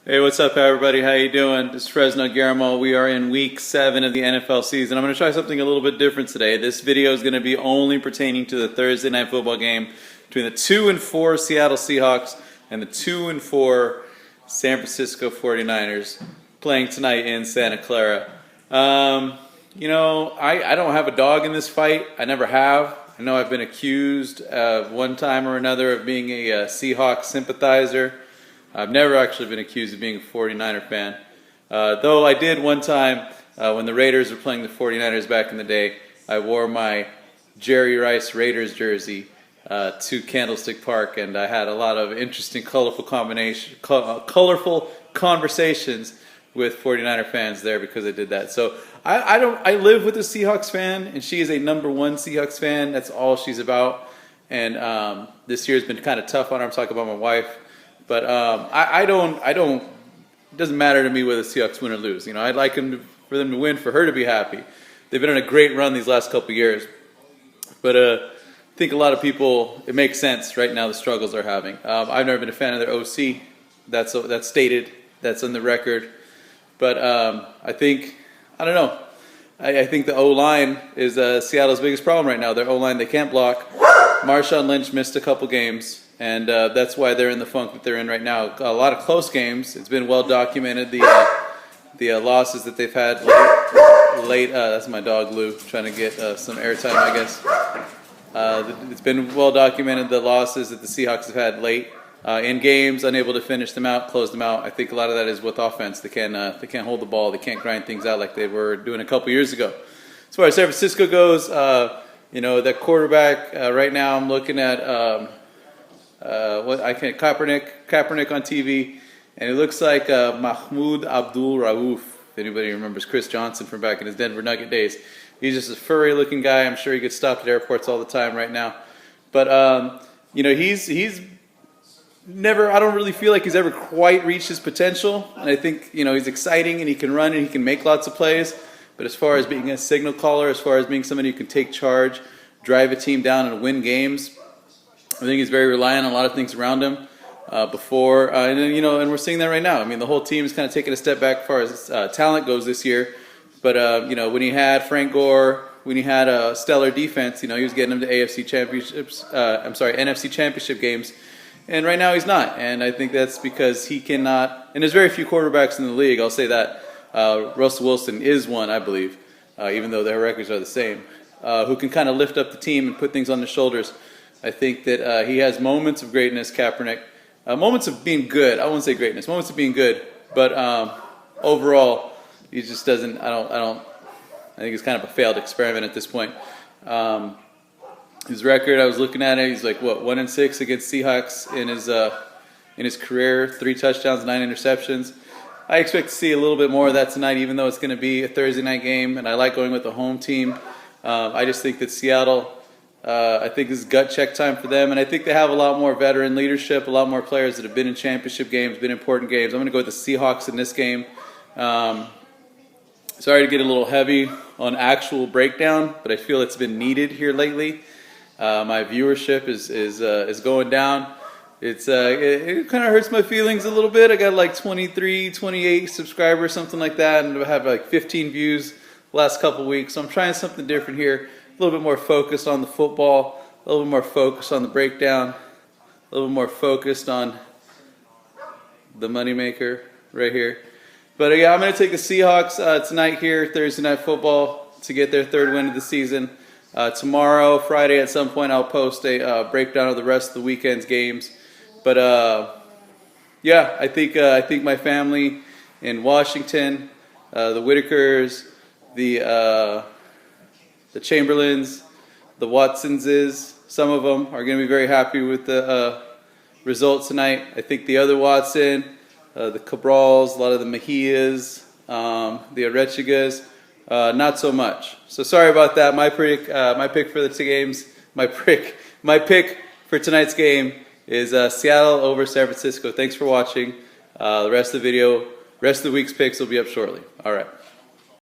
Hey, what's up, everybody? How you doing? This is Fresnoguillermo. We are in week 7 of the NFL season. I'm going to try something a little bit different today. This video is going to be only pertaining to the Thursday night football game between the 2-4 Seattle Seahawks and the 2-4 San Francisco 49ers playing tonight in Santa Clara. I don't have a dog in this fight. I never have. I know I've been accused one time or another of being a Seahawks sympathizer. I've never actually been accused of being a 49er fan. Though I did one time when the Raiders were playing the 49ers back in the day. I wore my Jerry Rice Raiders jersey to Candlestick Park, and I had a lot of interesting, colorful conversations with 49er fans there because I did that. So I live with a Seahawks fan, and she is a #1 Seahawks fan. That's all she's about. And this year has been kind of tough on her. I'm talking about my wife. But I don't. It doesn't matter to me whether the Seahawks win or lose. You know, I'd like for them to win, for her to be happy. They've been on a great run these last couple of years. But I think a lot of people, it makes sense right now the struggles they're having. I've never been a fan of their OC. That's stated. That's on the record. But I think I think the O-line is Seattle's biggest problem right now. Their O-line, they can't block. Marshawn Lynch missed a couple games. And that's why they're in the funk that they're in right now. A lot of close games. It's been well documented, the losses that they've had late. That's my dog, Lou, trying to get some airtime, I guess. It's been well documented, the losses that the Seahawks have had late in games, unable to finish them out, close them out. I think a lot of that is with offense. They can't hold the ball. They can't grind things out like they were doing a couple years ago. As far as San Francisco goes, that quarterback, right now I'm looking at... Kaepernick on TV, and it looks like Mahmoud Abdul Rauf. If anybody remembers Chris Johnson from back in his Denver Nugget days, he's just a furry-looking guy. I'm sure he gets stopped at airports all the time right now. But he's never. I don't really feel like he's ever quite reached his potential. And I think he's exciting and he can run and he can make lots of plays. But as far as being a signal caller, as far as being somebody who can take charge, drive a team down and win games, I think he's very reliant on a lot of things around him and we're seeing that right now. I mean, the whole team is kind of taking a step back as far as talent goes this year. But when he had Frank Gore, when he had a stellar defense, he was getting them to NFC Championship games, and right now he's not. And I think that's because he cannot. And there's very few quarterbacks in the league. I'll say that. Russell Wilson is one, I believe, even though their records are the same, who can kind of lift up the team and put things on their shoulders. I think that he has moments of greatness, Kaepernick. Moments of being good. I wouldn't say greatness. Moments of being good. But overall, he just doesn't. I think it's kind of a failed experiment at this point. His record, I was looking at it. He's like 1-6 against Seahawks in his career. 3 touchdowns, 9 interceptions. I expect to see a little bit more of that tonight, even though it's going to be a Thursday night game. And I like going with the home team. I just think that Seattle. I think this is gut check time for them, and I think they have a lot more veteran leadership, a lot more players that have been in championship games, been important games. I'm going to go with the Seahawks in this game. Sorry to get a little heavy on actual breakdown, but I feel it's been needed here lately. My viewership is going down. It kind of hurts my feelings a little bit. I got like 23, 28 subscribers, something like that, and I have like 15 views the last couple weeks. So I'm trying something different here. A little bit more focused on the football, a little bit more focused on the breakdown, a little bit more focused on the moneymaker right here. But I'm going to take the Seahawks tonight here, Thursday Night Football, to get their 3rd win of the season. Tomorrow, Friday, at some point, I'll post a breakdown of the rest of the weekend's games. But I think my family in Washington, the Whitakers, the Chamberlains, the Watsonses, some of them are going to be very happy with the results tonight. I think the other Watson, the Cabrals, a lot of the Mejias, the Arechigas, not so much. So sorry about that. My pick for the 2 games, my pick for tonight's game is Seattle over San Francisco. Thanks for watching. The rest of the week's picks will be up shortly. All right.